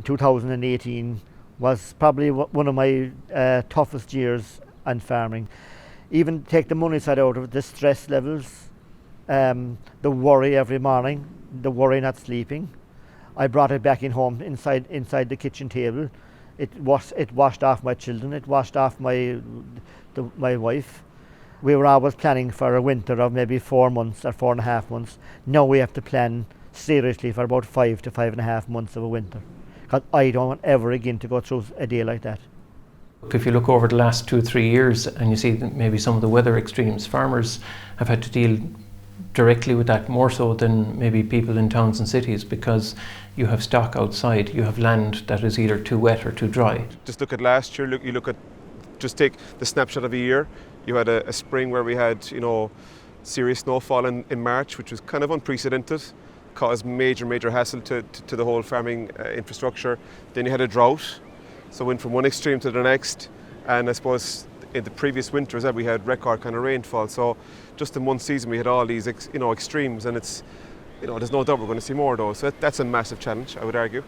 2018 was probably one of my toughest years on farming. Even take the money side out of it, the stress levels, the worry every morning, the worry not sleeping. I brought it back in home, inside the kitchen table. It washed off my children, it washed off my wife. We were always planning for a winter of maybe 4 months or 4.5 months. Now we have to plan seriously for about 5 to 5.5 months of a winter. Because I don't want ever again to go through a day like that. If you look over the last 2 or 3 years and you see that maybe some of the weather extremes, farmers have had to deal directly with that more so than maybe people in towns and cities, because you have stock outside, you have land that is either too wet or too dry. Just look at last year, just take the snapshot of a year. You had a spring where we had, serious snowfall in March, which was kind of unprecedented, caused major hassle to the whole farming infrastructure. Then you had a drought, so went from one extreme to the next, and I suppose in the previous winters we had record kind of rainfall. So just in one season we had all these extremes, and it's there's no doubt we're going to see more of those. So that's a massive challenge, I would argue.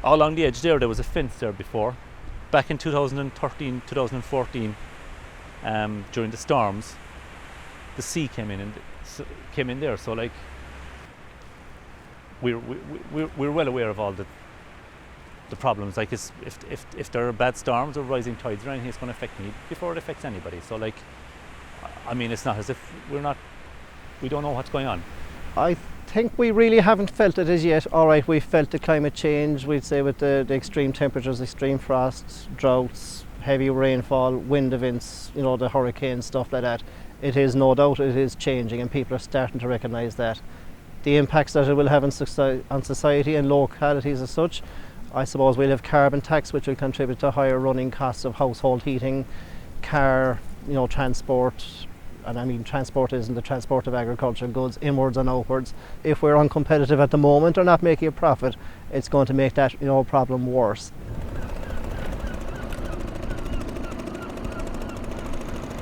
All along the edge there was a fence there before. Back in 2013, 2014, during the storms, the sea came in there. So like we're well aware of all the problems. Like if there are bad storms or rising tides or anything, it's going to affect me before it affects anybody. So like, I mean, it's not as if we don't know what's going on. I think we really haven't felt it as yet. All right, we've felt the climate change, we'd say, with the extreme temperatures, extreme frosts, droughts, heavy rainfall, wind events, the hurricanes, stuff like that. It is no doubt, it is changing, and people are starting to recognise that. The impacts that it will have on society and localities as such, I suppose we'll have carbon tax, which will contribute to higher running costs of household heating, car, transport. And I mean, transport isn't the transport of agricultural goods inwards and outwards. If we're uncompetitive at the moment or not making a profit, it's going to make that problem worse.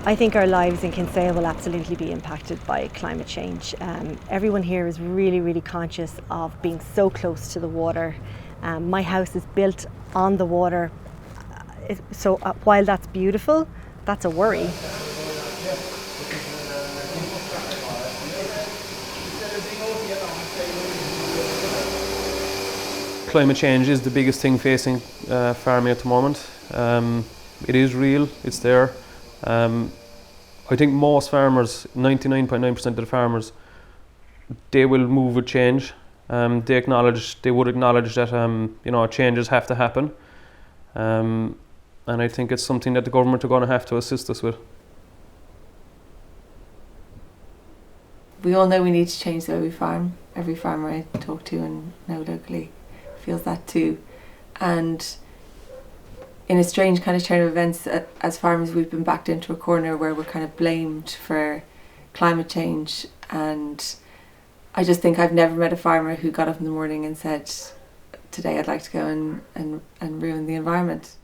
I think our lives in Kinsale will absolutely be impacted by climate change. Everyone here is really conscious of being so close to the water. My house is built on the water, so while that's beautiful, that's a worry. Climate change is the biggest thing facing farming at the moment. It is real, it's there. I think most farmers, 99.9% of the farmers, they will move with change. They would acknowledge that changes have to happen. And I think it's something that the government are going to have to assist us with. We all know we need to change the way we farm. Every farmer I talk to and know locally feels that too. And in a strange kind of turn of events, as farmers we've been backed into a corner where we're kind of blamed for climate change. And I just think I've never met a farmer who got up in the morning and said, today I'd like to go and ruin the environment.